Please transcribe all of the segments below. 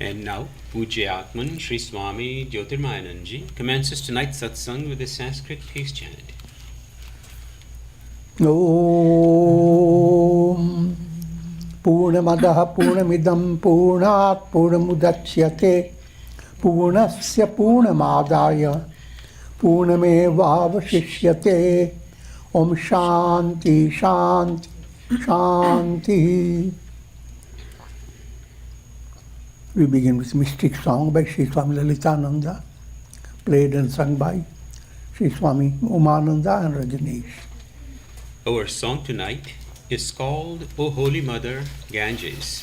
And now, Pujya Sri Swami Jyotirmayananda ji commences tonight's satsang with the Sanskrit peace chant. Om Purnamadaha Purnamidam Purnat Purnamudachyate Purnasya Purnamadaya Purnamevavashishyate. Om Shanti Shanti Shanti. We begin with mystic song by Sri Swami Lalitananda, played and sung by Sri Swami Umananda and Rajneesh. Our song tonight is called O Holy Mother Ganges.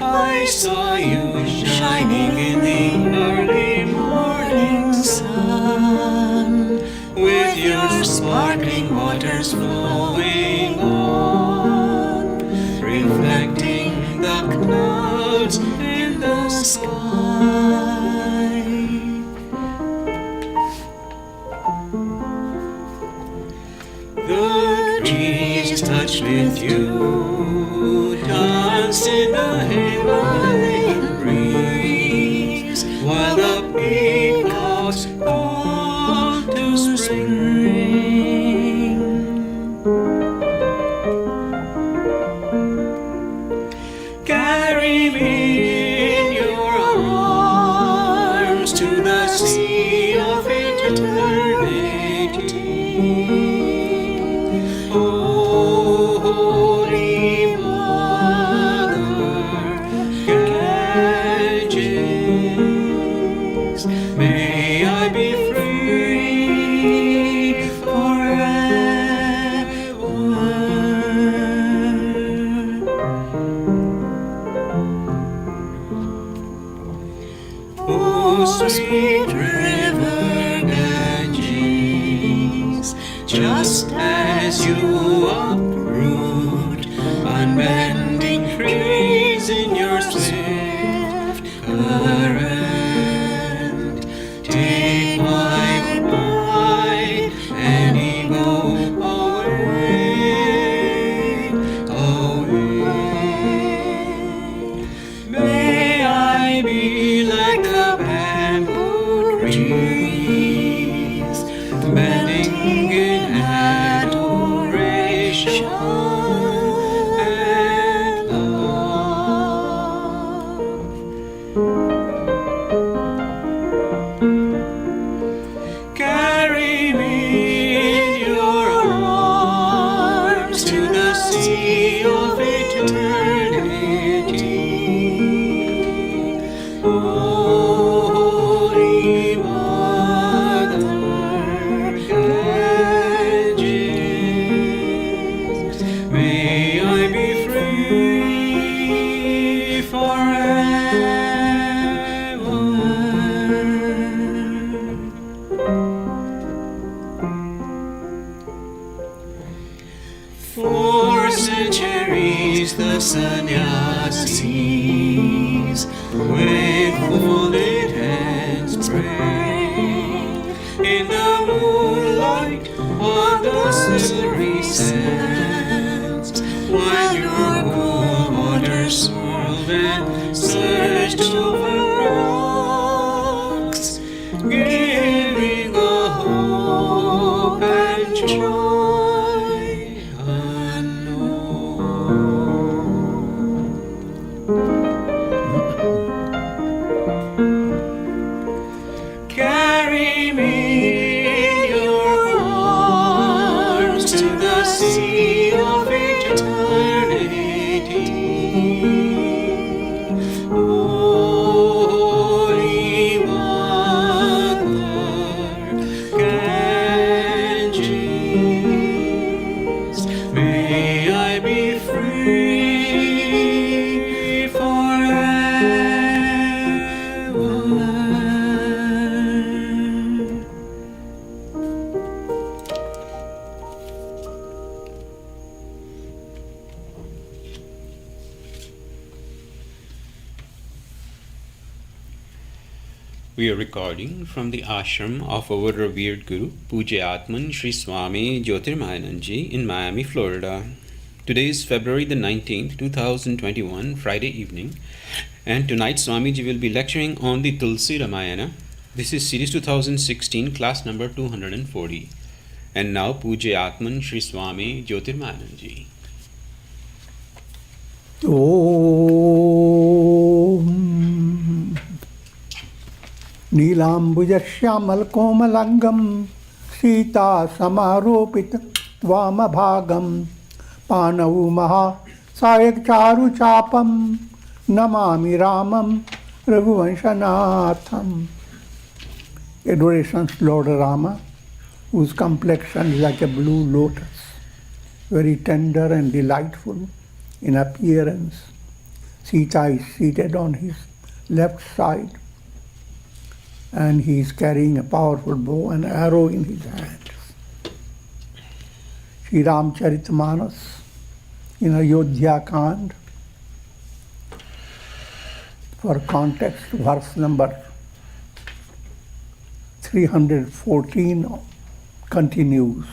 I saw you shining in the early morning sun, with your sparkling waters flowing on, reflecting the clouds in the sky. The trees touched with you, danced in the heavenly breeze, while the peacocks called to spring. Carry me in your arms to the sea of eternity. Oh, Holy Mother Ganges, may I be free forever. Oh, sweet river Ganges, just as you uproot unbending trees in your swift current, take my pride and ego away, away. May I be like the bamboo trees, bending in adoration and love. Carry me in your arms to the sea of eternity. Oh, Holy Mother Ganges, may I be free forever. For centuries the sannyasis with folded hands pray in the moonlight on the silvery sands, while your cool waters swirled and surged over rocks, giving a hope and joy unknown. Carry me in your arms to the sea of eternity. Oh, We are recording from the ashram of our revered Guru, Atman Sri Swami Jyotirmayananda in Miami, Florida. Today is February the 19th, 2021, Friday evening, and tonight Swamiji will be lecturing on the Tulsi Ramayana. This is Series 2016, class number 240. And now Atman Sri Swami Jyotirmayananda. Om Neelambujashyamalkomalangam Sita Samaropita Tvamabhagam Panavu Maha Sayak Charu Chapam Namami Ramam Raghuvanshanatham. Adoration to Lord Rama, whose complexion is like a blue lotus, very tender and delightful in appearance. Sita is seated on his left side, and he is carrying a powerful bow and arrow in his hands. Sri Ramcharitmanas in Ayodhya Kand, for context, verse number 314 continues.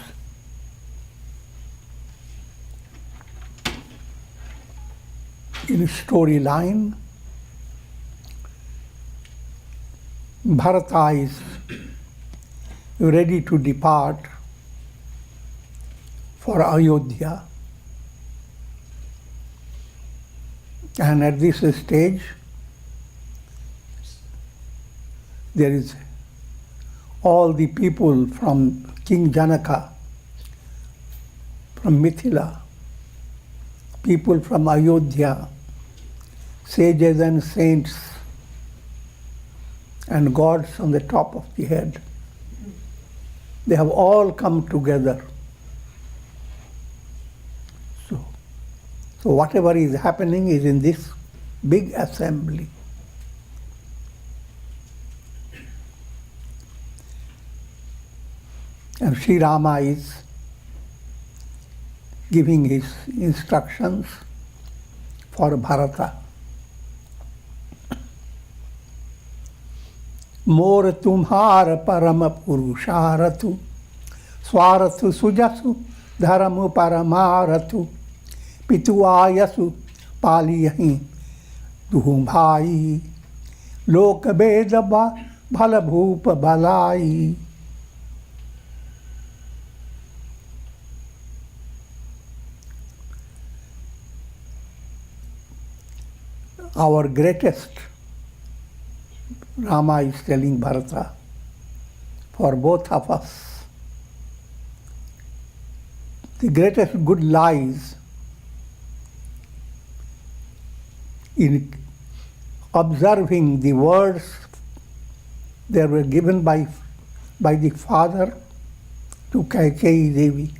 In storyline, Bharata is ready to depart for Ayodhya, and at this stage there is all the people from King Janaka, from Mithila, people from Ayodhya, sages and saints, and gods on the top of the head. They have all come together. So whatever is happening is in this big assembly. And Sri Rama is giving his instructions for Bharata. Mor tumhar parama purusharatu, swaratu sujasu dharamu paramaratu, pituayasu paliyahi duhumbai, lokabedaba bhalabhupa balai. Our greatest, Rama is telling Bharata, for both of us, the greatest good lies in observing the words that were given by the father to Kaikeyi Devi.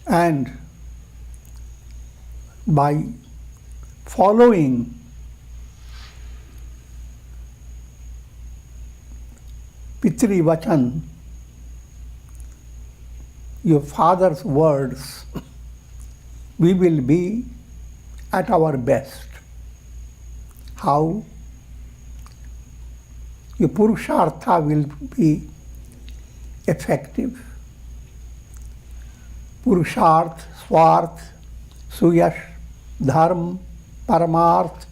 And by following Pitri Vachan, your father's words, we will be at our best. How? Your Purushartha will be effective. Purusharth, Swarth, Suyash, Dharma, Paramarth.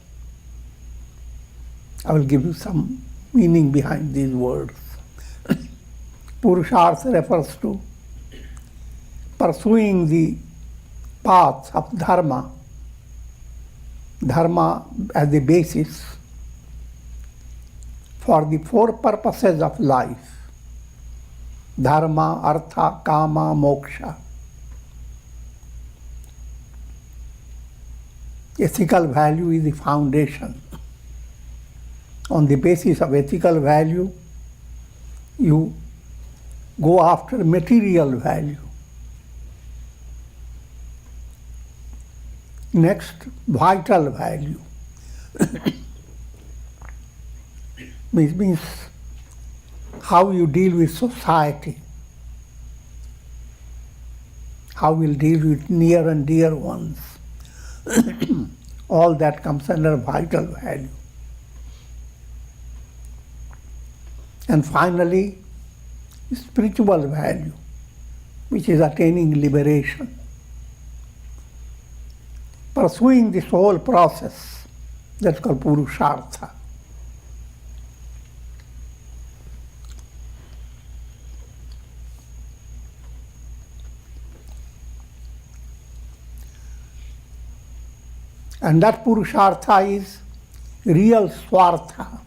I will give you some meaning behind these words. Purusharth refers to pursuing the path of Dharma. Dharma as the basis for the four purposes of life. Dharma, Artha, Kama, Moksha. Ethical value is the foundation. On the basis of ethical value, you go after material value. Next, vital value. Means how you deal with society, how you deal with near and dear ones. All that comes under vital value. And finally, spiritual value, which is attaining liberation. Pursuing this whole process, that's called Purushartha. And that Purushartha is real Swartha.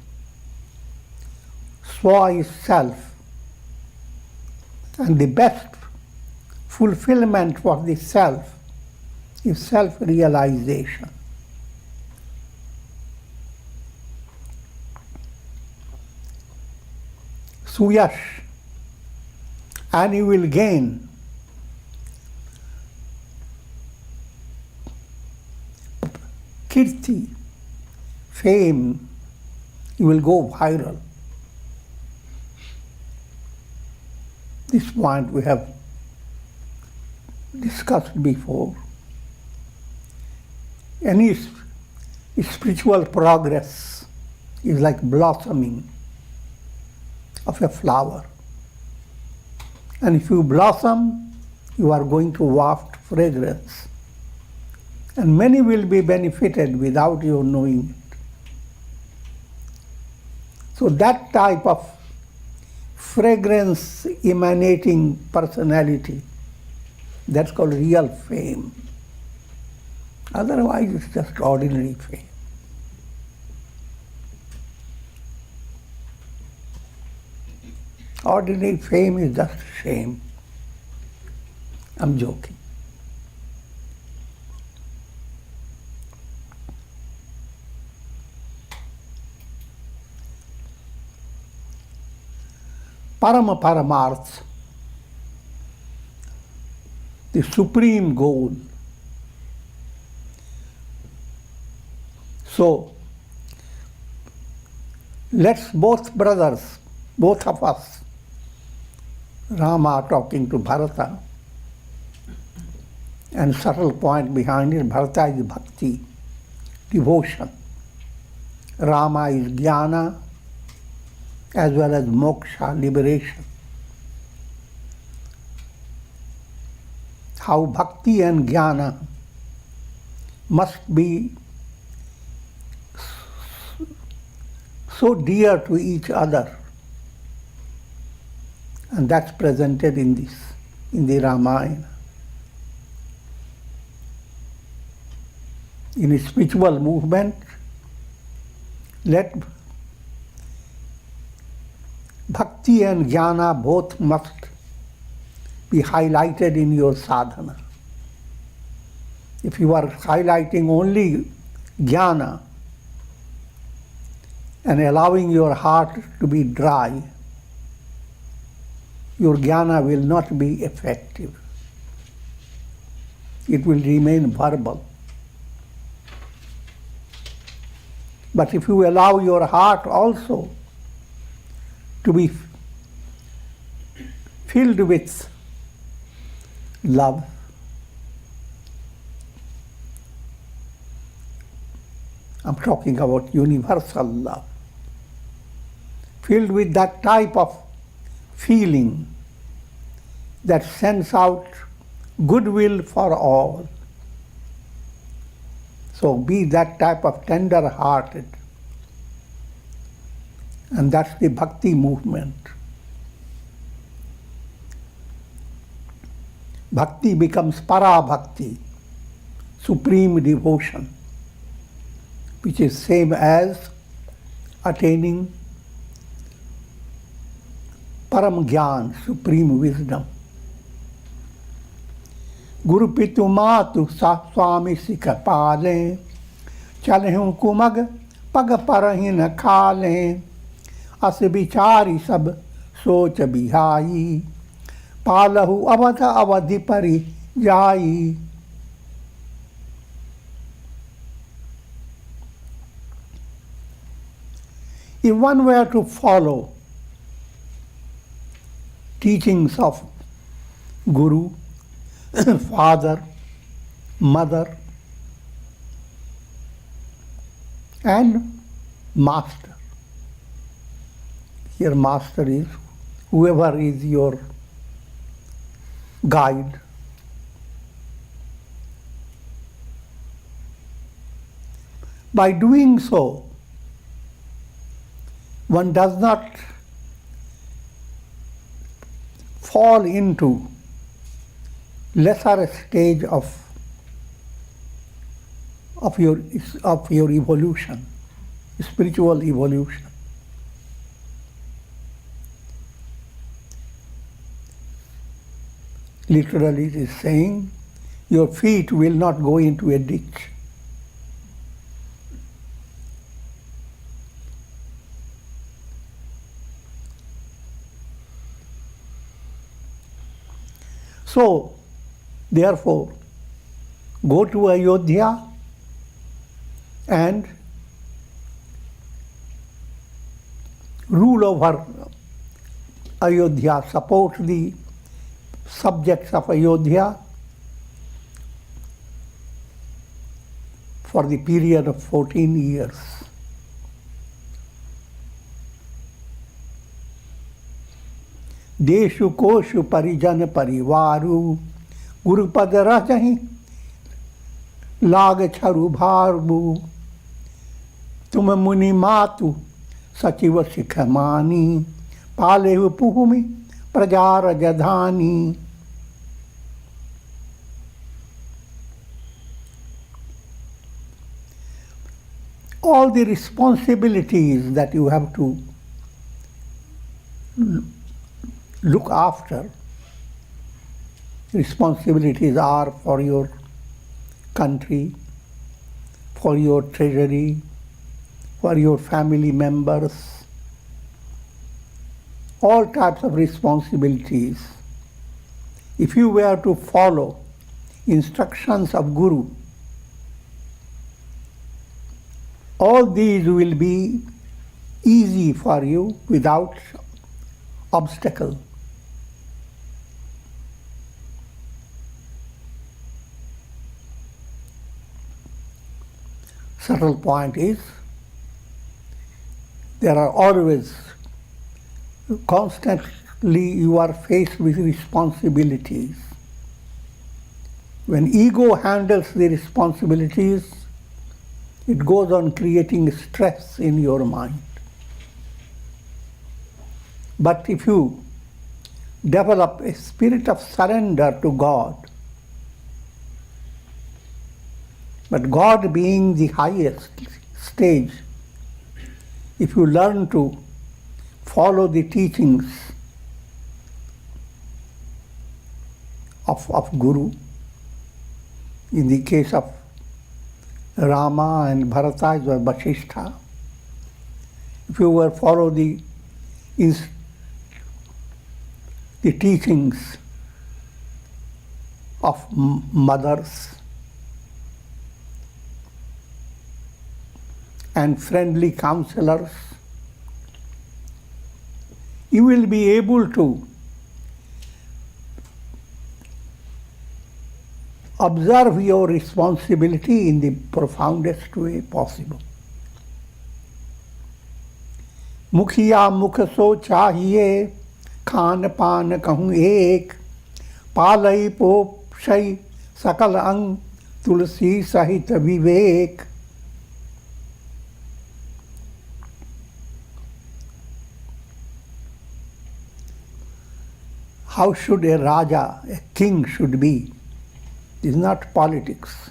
Swa is self. And the best fulfillment for the self is self-realization. Suyash, and you will gain kirti, fame, you will go viral. This point we have discussed before. Any spiritual progress is like blossoming of a flower. And if you blossom, you are going to waft fragrance. And many will be benefited without you knowing it. So that type of fragrance emanating personality, that's called real fame. Otherwise, it's just ordinary fame. Ordinary fame is just shame. I'm joking. Parama Paramarth, the supreme goal. So, let's both brothers, both of us, Rama talking to Bharata, and subtle point behind it, Bharata is bhakti, devotion. Rama is jnana, as well as moksha, liberation. How bhakti and jnana must be so dear to each other. And that's presented in the Ramayana. In a spiritual movement, let bhakti and jnana both must be highlighted in your sadhana. If you are highlighting only jnana and allowing your heart to be dry, your jnana will not be effective. It will remain verbal. But if you allow your heart also to be filled with love, I'm talking about universal love, filled with that type of feeling that sends out goodwill for all. So be that type of tender-hearted. And that's the bhakti movement. Bhakti becomes para bhakti, supreme devotion, which is same as attaining param gyan, supreme wisdom. Guru pitu matu swami sikha pale, chalehun kumag pag parahin khale, as bichari sab soch bihai, palahu avadha avadhi pari jai. If one were to follow teachings of Guru, Father, Mother, and master. Your master is whoever is your guide. By doing so, one does not fall into lesser stage of your evolution, spiritual evolution. Literally it is saying, your feet will not go into a ditch. So, therefore, go to Ayodhya and rule over Ayodhya, support the subjects of Ayodhya for the period of 14 years. देशु कोशु परिजन परिवारु गुरुपद रजहि लाग छरु भारबु तुम मुनि मातु सचिव शिखमानी पालेहु पुहुमि प्रजा रजधानी. All the responsibilities that you have to look after, responsibilities are for your country, for your treasury, for your family members, all types of responsibilities. If you were to follow instructions of Guru, all these will be easy for you without obstacle. Subtle point is, there are always, constantly you are faced with responsibilities. When ego handles the responsibilities, it goes on creating stress in your mind. But if you develop a spirit of surrender to God, but God being the highest stage, if you learn to follow the teachings of Guru, in the case of Rama and Bharata, it was Vasishtha. If you were follow the teachings of mothers and friendly counselors, you will be able to observe your responsibility in the profoundest way possible. मुखिया मुख सो चाहिए, खान पान कहूँ एक, पालई पोषई सकल अंग, तुलसी सहित विवेक. How should a Raja, a king should be? It is not politics.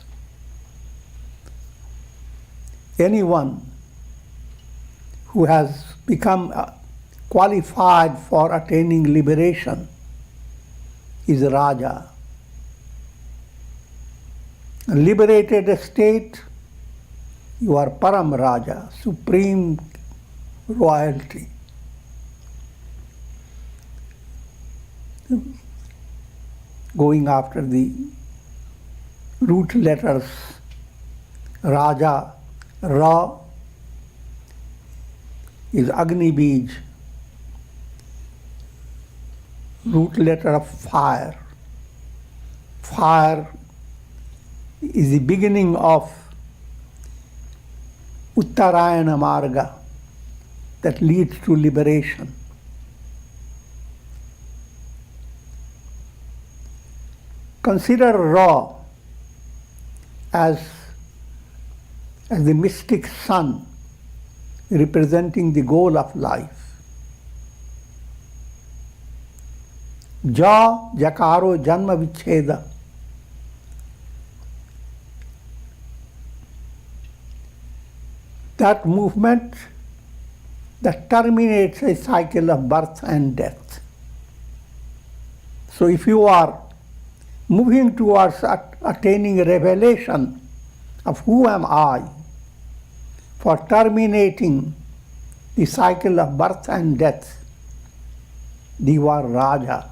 Anyone who has become qualified for attaining liberation is a Raja. A liberated state, you are Param Raja, supreme royalty. Going after the root letters, Raja, Ra is Agni Bij, root letter of fire. Fire is the beginning of Uttarayana Marga that leads to liberation. Consider Ra as the mystic sun representing the goal of life. Ja Jakaro Janma Vicheda. That movement that terminates a cycle of birth and death. So if you are moving towards attaining a revelation of who am I, for terminating the cycle of birth and death, you are Raja.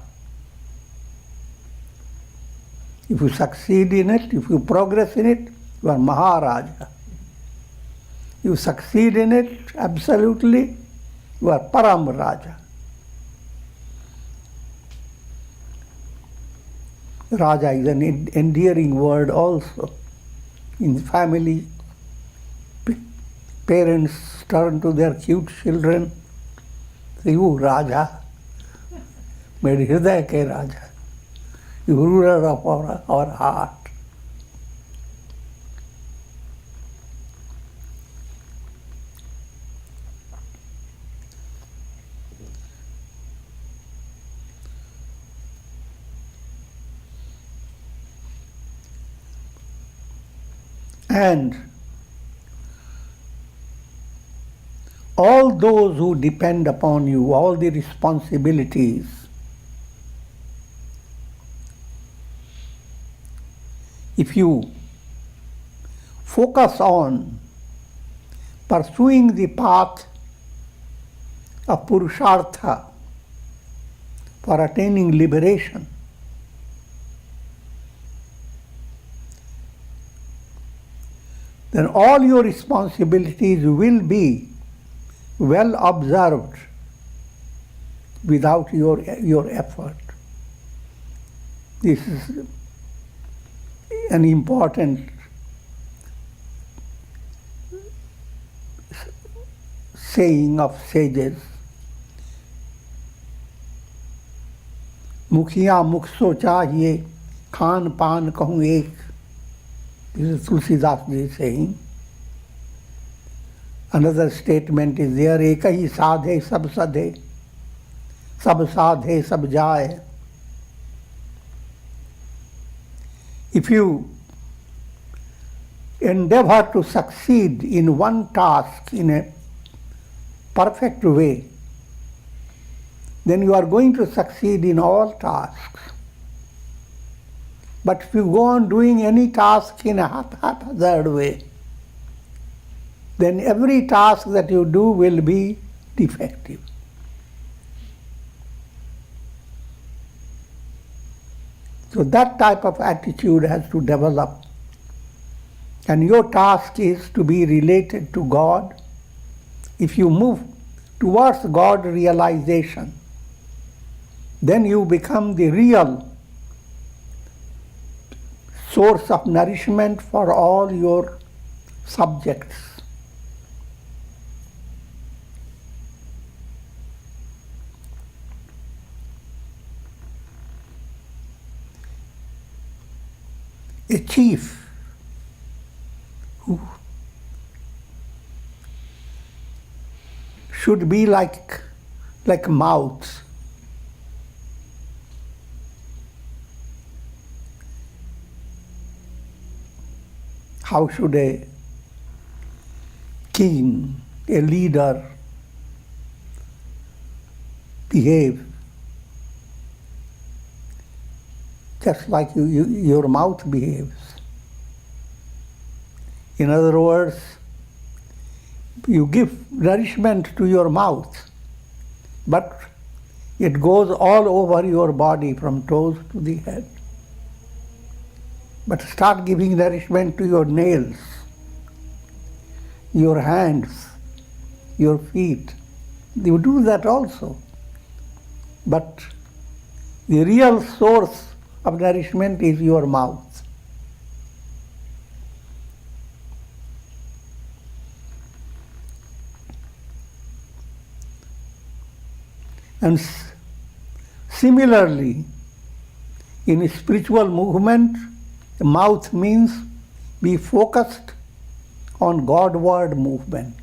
If you succeed in it, if you progress in it, you are Maharaja. You succeed in it absolutely, you are Param Raja. Raja is an endearing word also. In family, parents turn to their cute children, say, you Raja, mere hriday ke Raja, you ruler of our heart. And all those who depend upon you, all the responsibilities, if you focus on pursuing the path of Purushartha for attaining liberation, then all your responsibilities will be well observed without your effort. This is an important saying of sages. Mukhiya mukh so chahiye, khan pan kahun ek. This is Tulsidas ji saying. Another statement is there, eka hi sadhe sab sadhe, sab sadhe sab jaye. If you endeavor to succeed in one task in a perfect way, then you are going to succeed in all tasks. But if you go on doing any task in a haphazard way, then every task that you do will be defective. So that type of attitude has to develop. And your task is to be related to God. If you move towards God realization, then you become the real source of nourishment for all your subjects. A chief who should be like a mouth. How should a king, a leader behave? Just like your mouth behaves. In other words, you give nourishment to your mouth, but it goes all over your body from toes to the head. But start giving nourishment to your nails, your hands, your feet. You do that also. But the real source of nourishment is your mouth. And similarly, in spiritual movement, the mouth means be focused on Godward movement.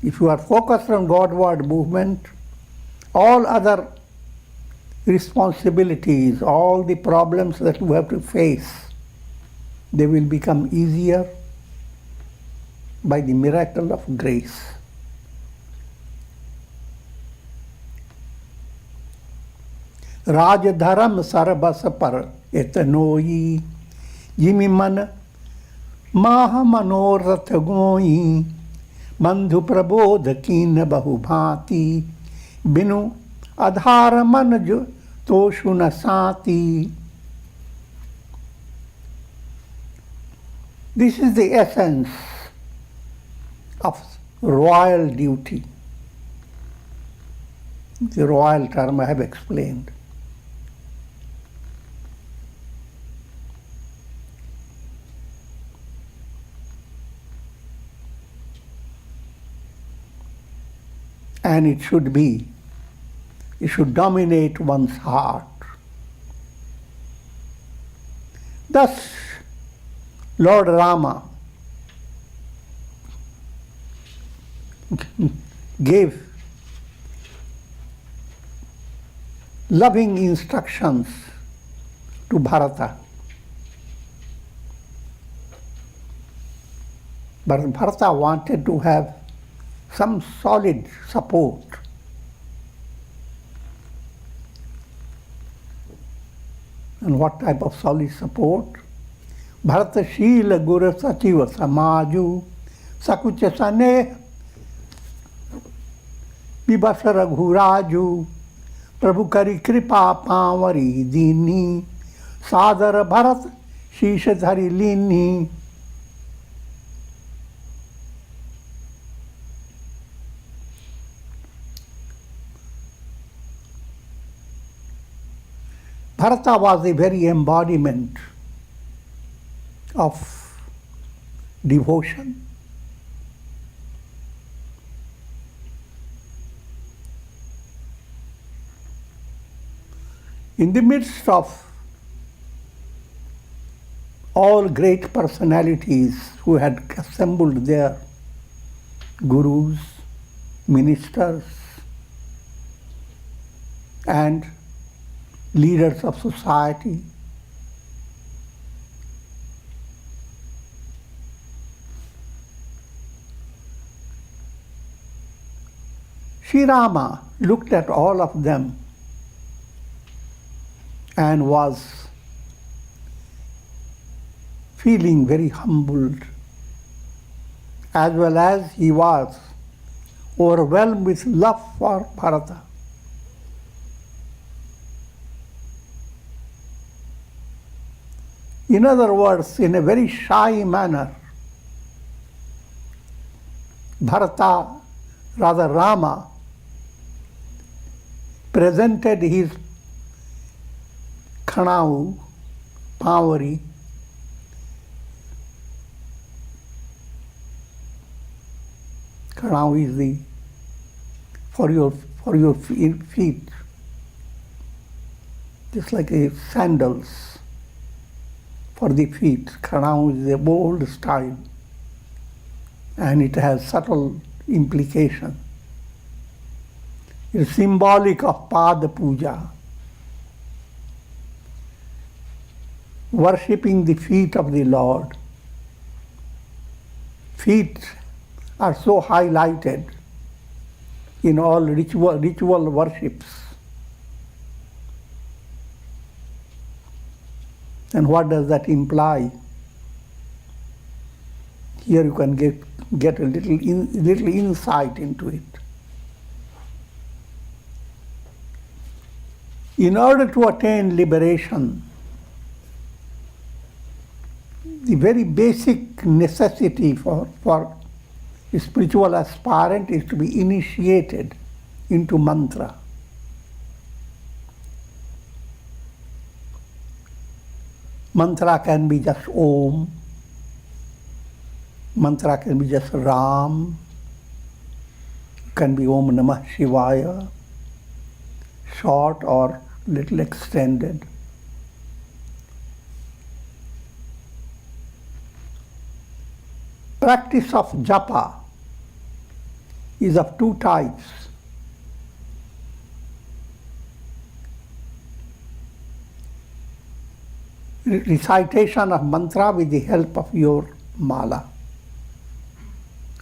If you are focused on Godward movement, all other responsibilities, all the problems that you have to face, they will become easier by the miracle of grace. Raj dharam sarabas par etanoyi jimi man maha manorath goyi bandhu prabodh kin bahu bhati binu adhar man jo toshu na sati. This is the essence of royal duty. The royal term I have explained. And it should dominate one's heart. Thus, Lord Rama gave loving instructions to Bharata. But Bharata wanted to have some solid support. And what type of solid support? Bharata Shila Guru Sachiva Samaju Sakucha Sane Bibasa Raghuraju Prabhu Kari Kripa Pavari Dini Sadara Bharat Shishadhari Lini. Bharata was the very embodiment of devotion. In the midst of all great personalities who had assembled there, gurus, ministers, and leaders of society, Sri Rama looked at all of them and was feeling very humbled, as well as he was overwhelmed with love for Bharata. In other words, in a very shy manner, Rama, presented his Khanau, Pavari, Khanau is the for your feet, just like a sandals for the feet. Khanau is a bold style, and it has subtle implication. It's symbolic of Pada Puja, worshipping the feet of the Lord. Feet are so highlighted in all ritual worships. And what does that imply? Here you can get a little insight into it. In order to attain liberation, the very basic necessity for a spiritual aspirant is to be initiated into mantra. Mantra can be just Om, mantra can be just Ram, can be Om Namah Shivaya, short or little extended. Practice of japa is of two types. Recitation of mantra with the help of your mala,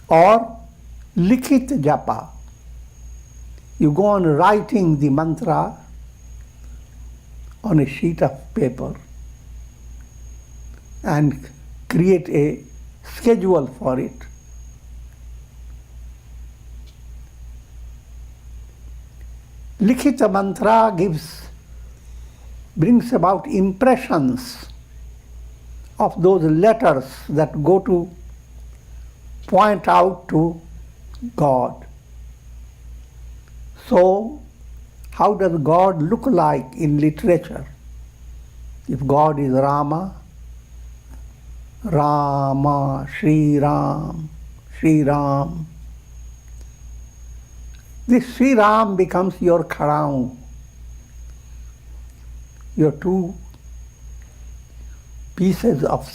or likhit japa. You go on writing the mantra on a sheet of paper and create a schedule for it. Likhita mantra brings about impressions of those letters that go to point out to God. So, how does God look like in literature? If God is Rama, Rama, Sri Ram, Sri Ram. This Sri Ram becomes your crown, your two pieces of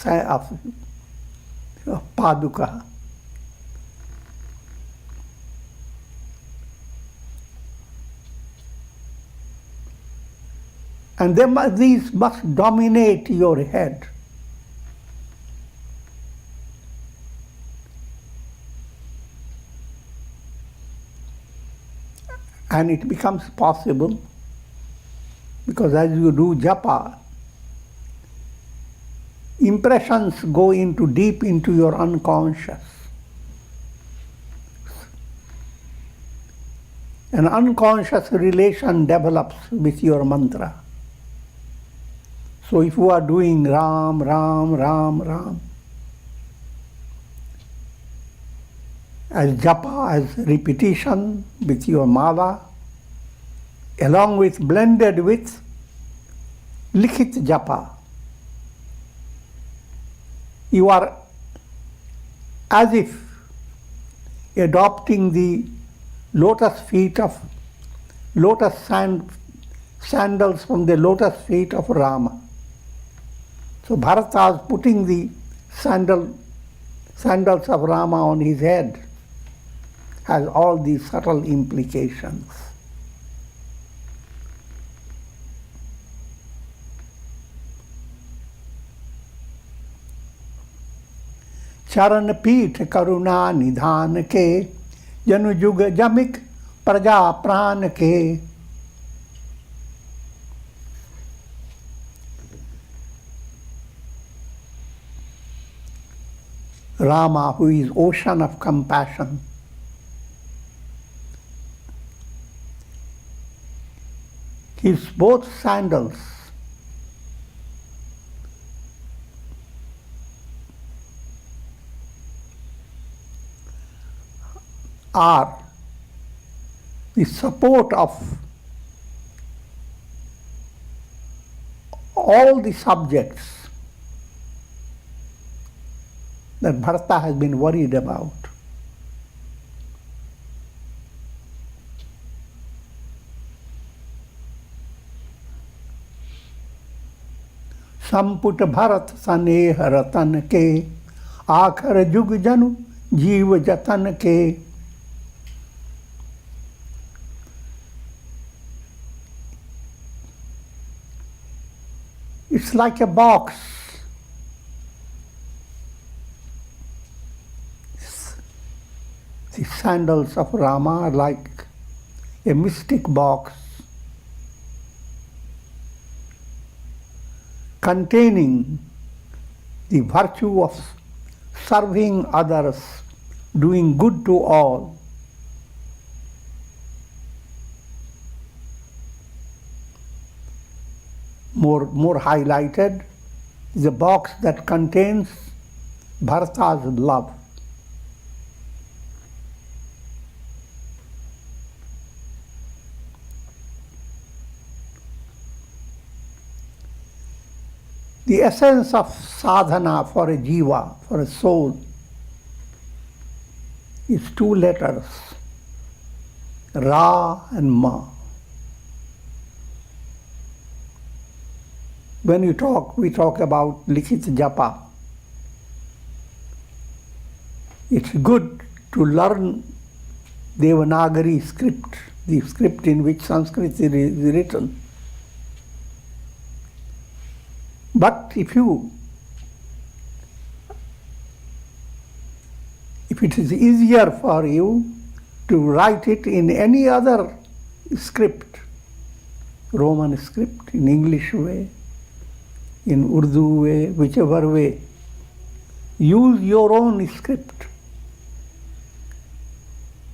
paduka. And these must dominate your head. And it becomes possible because as you do japa, impressions go deep into your unconscious. An unconscious relation develops with your mantra. So if you are doing Ram, Ram, Ram, Ram, as japa, as repetition with your mala, blended with likhit japa, you are as if adopting the lotus sandals from the lotus feet of Rama. So Bharata is putting the sandals of Rama on his head, has all these subtle implications. Charan Peeth Karuna Nidhan Ke Janu Juga Jamik Praja Pran Ke. Rama, who is ocean of compassion, his both sandals are the support of all the subjects that Bharata has been worried about. Samput Bharat Saneh Ratan Ke Aakhar Jug Janu Jeev Jatan Ke. It's like a box. The sandals of Rama are like a mystic box containing the virtue of serving others, doing good to all. More highlighted is a box that contains Bharata's love. The essence of sadhana for a jiva, for a soul, is two letters. Ra and Ma. When we talk about Likhit Japa. It's good to learn Devanagari script, the script in which Sanskrit is written. But if it is easier for you to write it in any other script, Roman script, in English way, in Urdu way, whichever way, use your own script.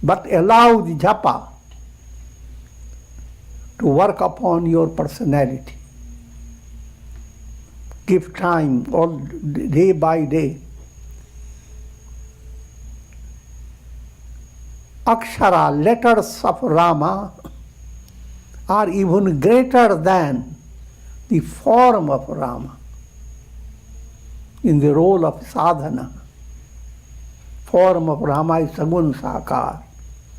But allow the japa to work upon your personality. Give time all day by day. Akshara, letters of Rama, are even greater than the form of Rama in the role of sadhana. Form of Rama is Sagun Sakar.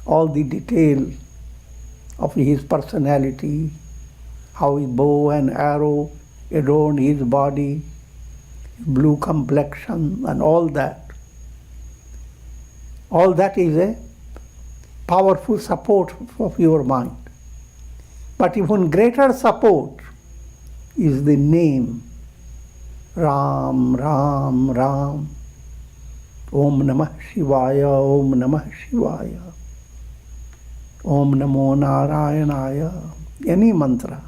All the detail of his personality, how his bow and arrow adorn his body, blue complexion and all that. All that is a powerful support of your mind. But even greater support is the name Ram, Ram, Ram. Om Namah Shivaya, Om Namah Shivaya. Om Namo Narayanaya. Any mantra.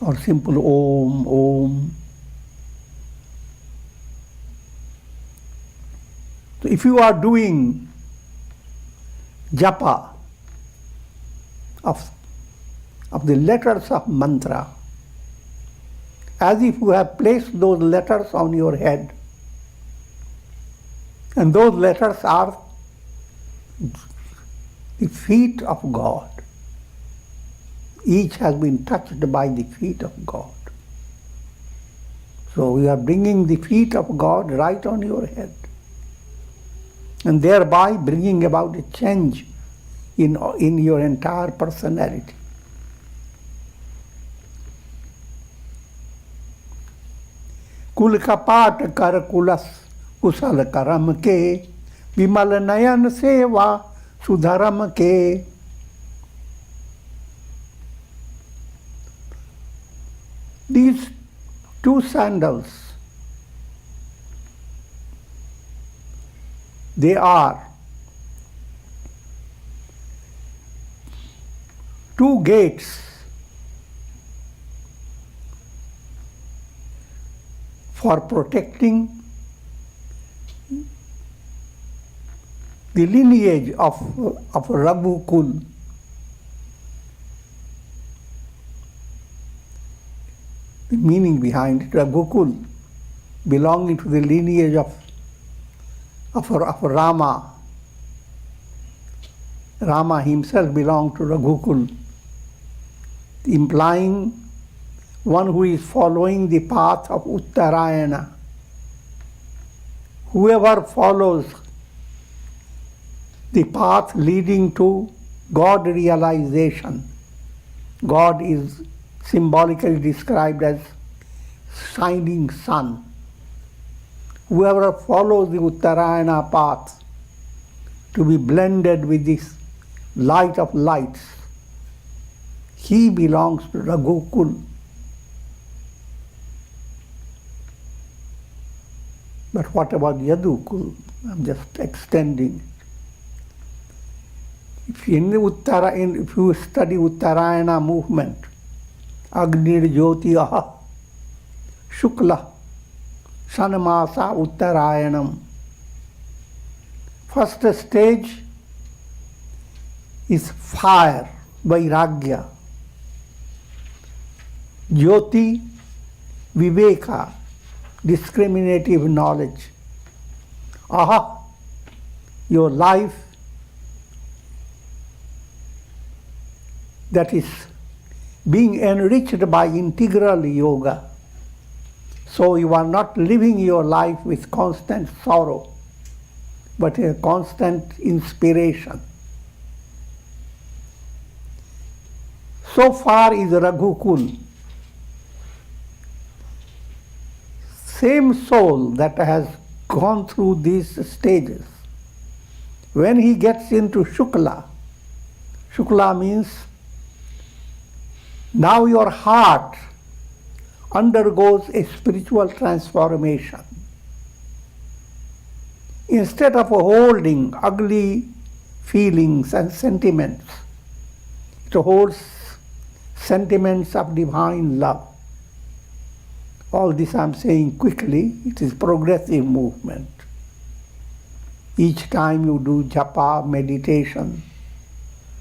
Or simple Om, Om. So if you are doing japa of the letters of mantra, as if you have placed those letters on your head, and those letters are the feet of God. Each has been touched by the feet of God. So we are bringing the feet of God right on your head, and thereby bringing about a change in your entire personality. कुल का पाठ कर कुलस कुशल करम के विमल नयन सेवा सुधरम के. These two sandals, they are two gates for protecting the lineage of Raghukul. The meaning behind it, Raghukul, belonging to the lineage of Rama. Rama himself belonged to Raghukul, implying one who is following the path of Uttarayana. Whoever follows the path leading to God realization, God is symbolically described as shining sun. Whoever follows the Uttarayana path to be blended with this light of lights, he belongs to Raghukul. But what about Yadukul? I'm just extending. If you study Uttarayana movement, Agnir Jyotiah Shukla Sanmasa Uttarayanam. First stage is fire, Vairagya. Jyoti, Viveka, discriminative knowledge. Aha, your life that is being enriched by integral yoga. So you are not living your life with constant sorrow. but a constant inspiration. So far is Raghukul, same soul that has gone through these stages. When he gets into Shukla, Shukla means now your heart undergoes a spiritual transformation. Instead of holding ugly feelings and sentiments, it holds sentiments of divine love. All this I'm saying quickly, it is progressive movement. Each time you do japa, meditation,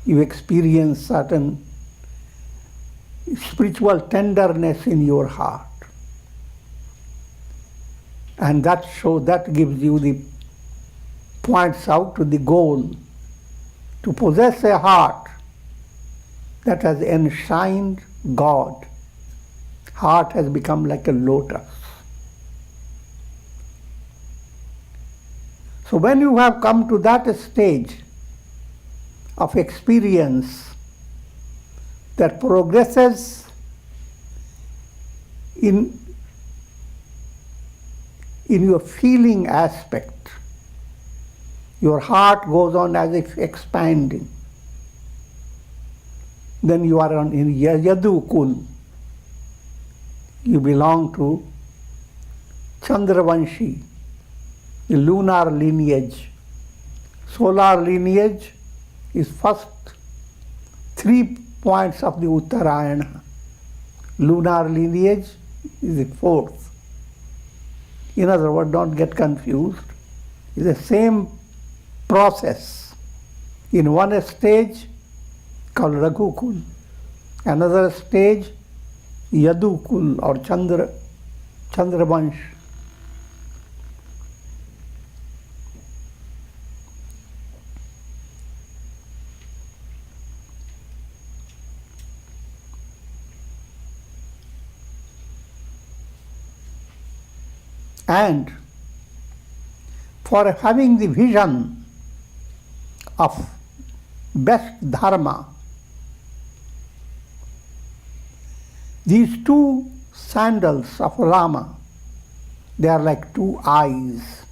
you experience certain spiritual tenderness in your heart. And that gives you the points out to the goal to possess a heart that has enshrined God. Heart has become like a lotus. So when you have come to that stage of experience that progresses in your feeling aspect, your heart goes on as if expanding. Then you are in Yadukul. You belong to Chandravanshi, the lunar lineage. Solar lineage is first 3 points of the Uttarayana. Lunar lineage is the fourth. In other words, don't get confused. It's the same process. In one stage called Raghukul, another stage Yadukul or Chandravansh. And for having the vision of best dharma, these two sandals of Rama, they are like two eyes.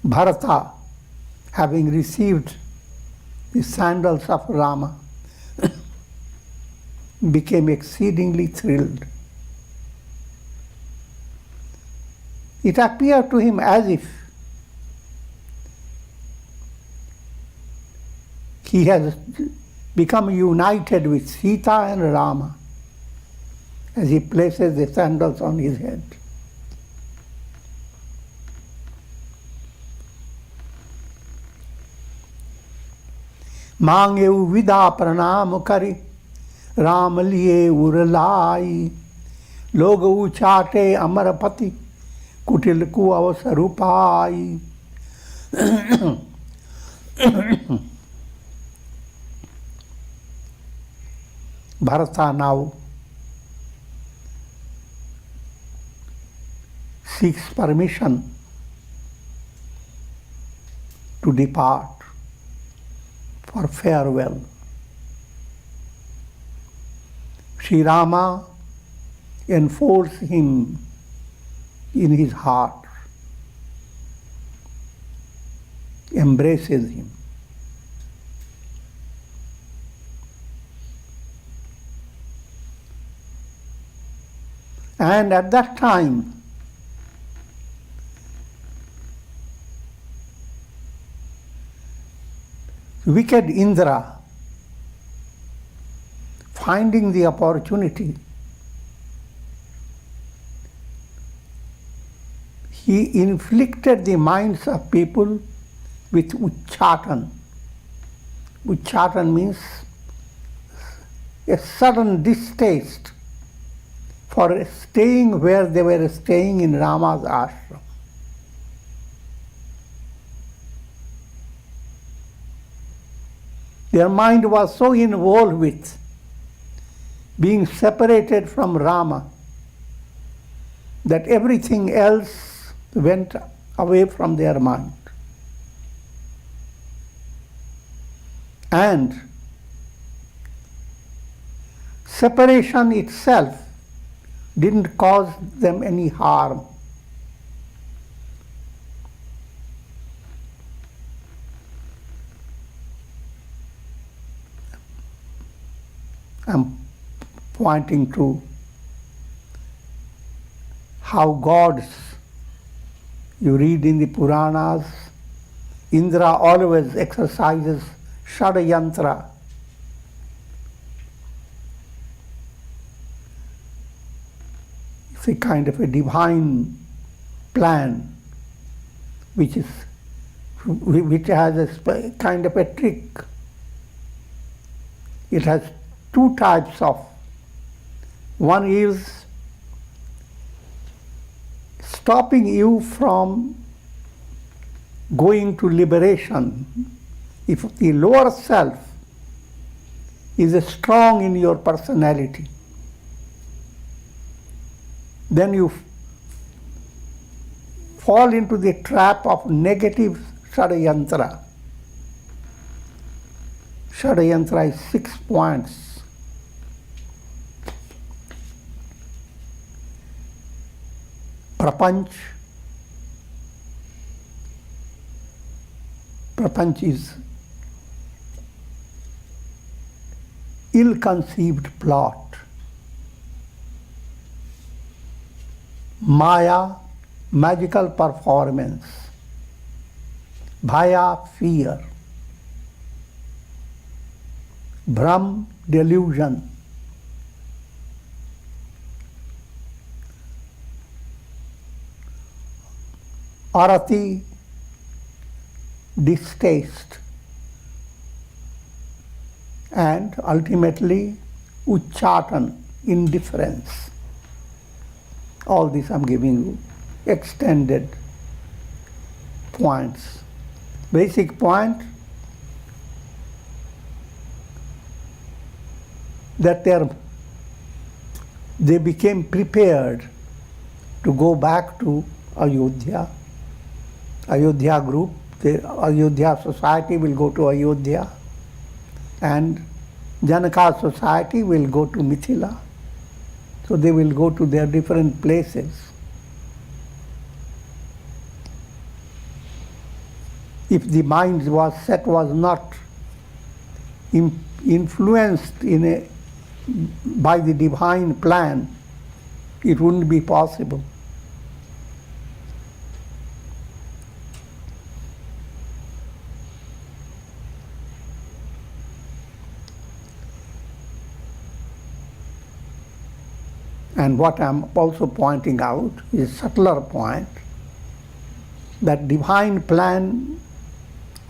Bharata, having received the sandals of Rama, became exceedingly thrilled. It appeared to him as if he has become united with Sita and Rama as he places the sandals on his head. Mangeu vida pranam kari Ram लिए उरलाई लोग उचाटे अमरपति कुटिल को अवसर पाई. Bharata now seeks permission to depart for farewell. Sri Rama enfolds him in his heart, embraces him. And at that time, wicked Indra, finding the opportunity, he inflicted the minds of people with uchchatan. Uchchatan means a sudden distaste for staying where they were staying in Rama's ashram. Their mind was so involved with being separated from Rama that everything else went away from their mind. And separation itself didn't cause them any harm. I'm pointing to how gods, you read in the Puranas, Indra always exercises Shadayantra. It's a kind of a divine plan which has a kind of a trick. It has two types of. One is stopping you from going to liberation. If the lower self is strong in your personality, then you fall into the trap of negative Shadayantra. Shadayantra is 6 points. Prapanch. Prapanch is ill-conceived plot. Maya, magical performance. Bhaya, fear. Brahm, delusion. Arati, distaste. And ultimately, uchchatan, indifference. All this I'm giving you extended points. Basic point, that they became prepared to go back to Ayodhya. Ayodhya group, the Ayodhya society will go to Ayodhya, and Janaka society will go to Mithila. So they will go to their different places. If the mind was not influenced by the divine plan, it wouldn't be possible. And what I'm also pointing out is a subtler point, that divine plan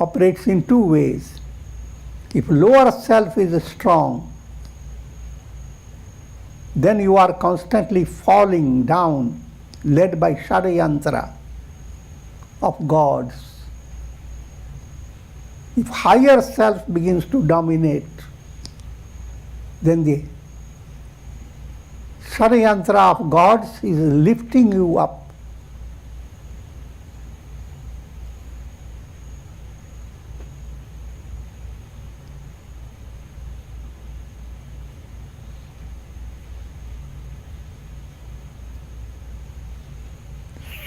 operates in two ways. If lower self is strong, then you are constantly falling down, led by Shadayantra of gods. If higher self begins to dominate, then the Shadayantra of gods is lifting you up.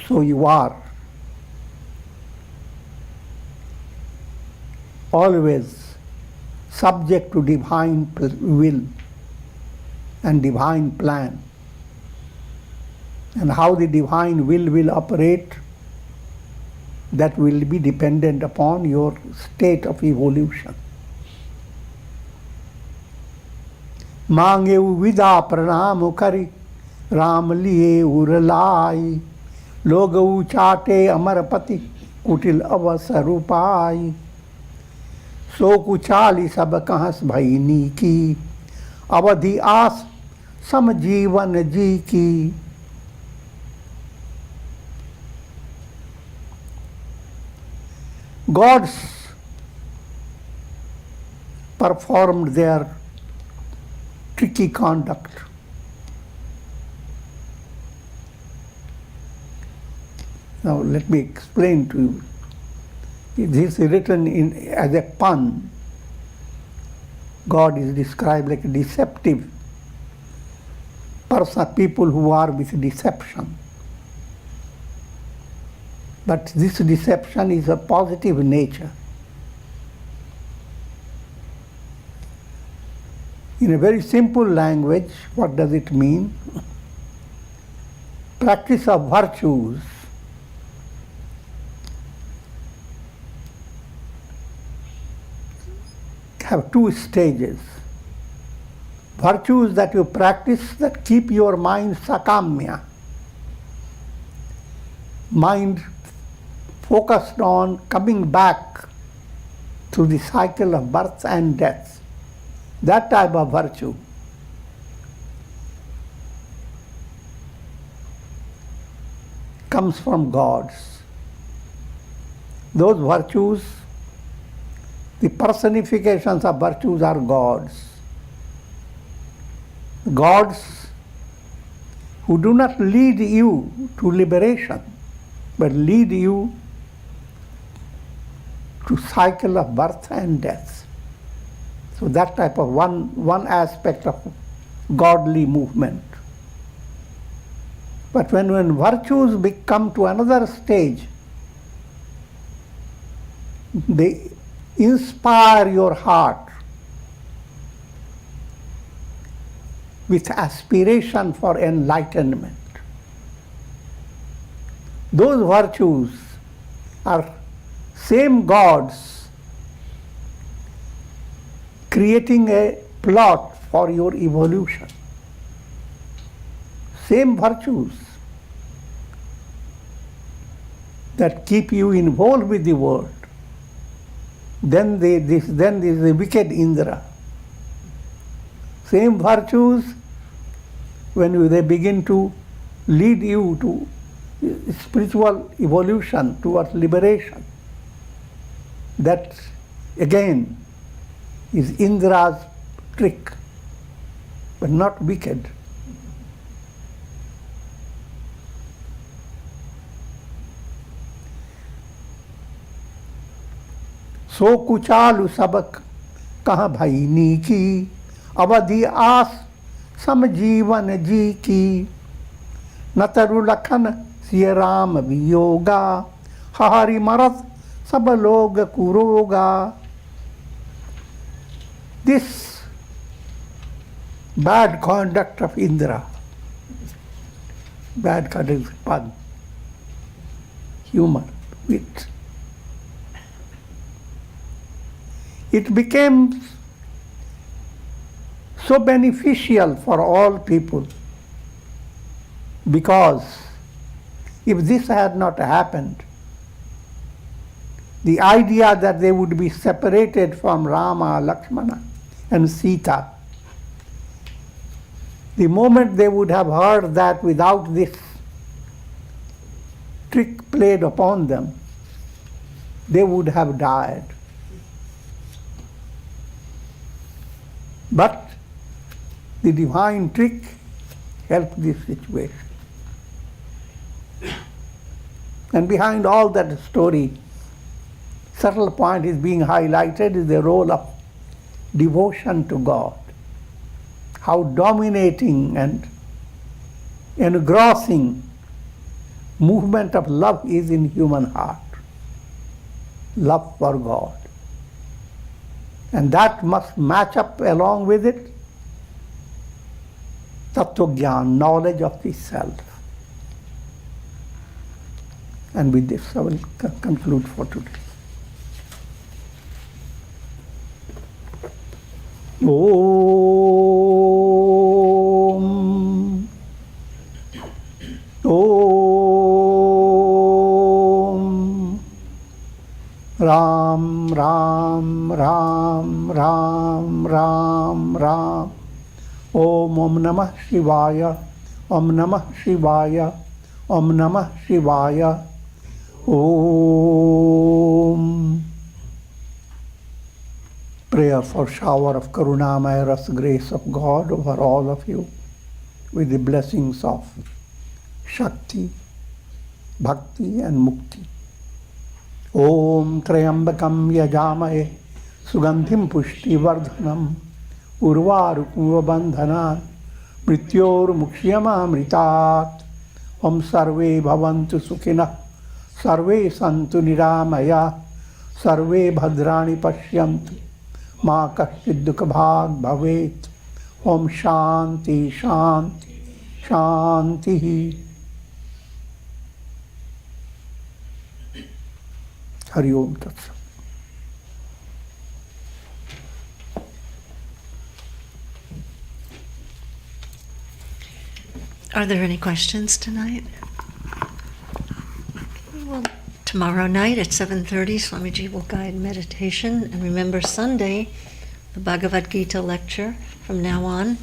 So you are always subject to divine will and divine plan. And how the divine will operate, that will be dependent upon your state of evolution. Mange vida pranam kari Ram liye urlai Logau chate amarpati kutil avasarupai So kuchali sab kahas bhaini ki Avadhi as samjeevan ji ki. Gods performed their tricky conduct. Now let me explain to you. This is written as a pun. God is described like a deceptive person, people who are with deception. But this deception is a positive nature. In a very simple language, what does it mean? Practice of virtues have two stages. Virtues that you practice that keep your mind sakamya, mind focused on coming back to the cycle of birth and death. That type of virtue. Comes from gods. Those virtues, the personifications of virtues are gods. Gods who do not lead you to liberation, but lead you to cycle of birth and death. So that type of one aspect of godly movement. But when virtues come to another stage, they inspire your heart with aspiration for enlightenment. Those virtues are same gods creating a plot for your evolution. Same virtues that keep you involved with the world. Then there is the wicked Indra. Same virtues, when they begin to lead you to spiritual evolution towards liberation, that again is Indra's trick, but not wicked. सो कुचालु सबक कहाँ भईनी की अवधि आस सम जीवन जी की न तरु लखन सिय राम वियोगा हरि मरत सब लोग कुरोगा. This bad conduct of Indra, bad conduct, pun, humor, wit, it became so beneficial for all people, because if this had not happened, the idea that they would be separated from Rama, Lakshmana and Sita, the moment they would have heard that without this trick played upon them, they would have died. But the divine trick helped this situation. And behind all that story, subtle point is being highlighted is the role of devotion to God. How dominating and engrossing movement of love is in human heart. Love for God. And that must match up along with it Tattva Gyan, knowledge of the self. And with this I will conclude for today. Om. Om. Ram, Ram, Ram, Ram, Ram, Ram. Om Namah Shivaya. Om Namah Shivaya. Om Namah Shivaya. Om. Prayer for shower of Karunamaya Ras grace of God over all of you, with the blessings of Shakti, bhakti and mukti. Om Trayambakam Yajamahe Sugandhim Pushti Vardhanam Urvarukuva Bandhanan Mrityor Mukshyama Mritat. Om Sarve Bhavantu Sukhina Sarve Santu Niramaya Sarve Bhadrani Pashyantu Ma Kaschid Dukha Bhag Bhavet. Om Shanti Shanti Shanti. Hari Om Tat Sat. Are there any questions tonight? Well, tomorrow night at 7:30, Swamiji will guide meditation. And remember, Sunday, the Bhagavad Gita lecture from now on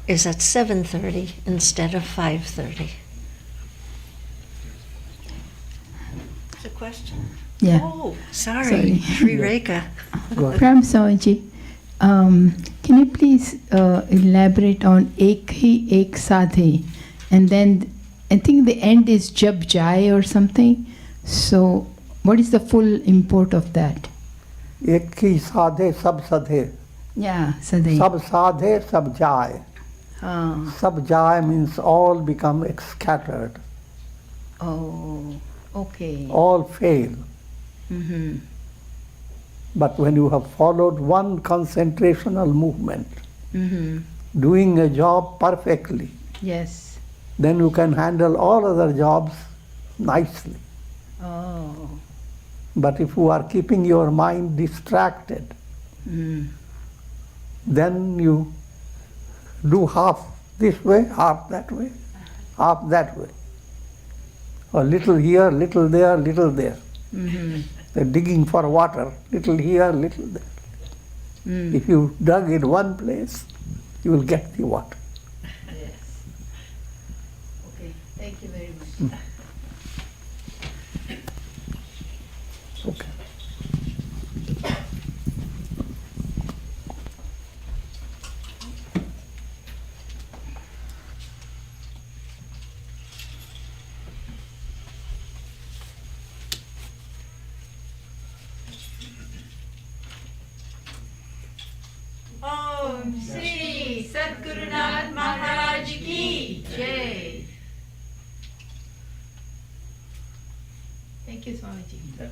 is at 7:30 instead of 5:30. There's a question? Yeah. Oh, sorry. Sorry. Sri Rekha. Pram Swamiji, can you please elaborate on Ek Hi Ek Sadhe? And then I think the end is Jab Jai or something. So what is the full import of that? Ek hi sadhe sab sadhe. Yeah, Sadhe. Sab sadhe sab jai. Sab jai means all become scattered. Oh, okay. All fail. Mm-hmm. But when you have followed one concentrational movement, Mm-hmm. doing a job perfectly, Yes. then you can handle all other jobs nicely. Oh. But if you are keeping your mind distracted, Mm. then you do half this way, half that way, half that way. Or little here, little there, little there. Mm-hmm. They're digging for water, little here, little there. Mm. If you dug in one place, you will get the water. Yes. Okay. Thank you very much. Okay. Om Shri Sadgurunath Maharaj Ki Jai. Thank you, Swamiji.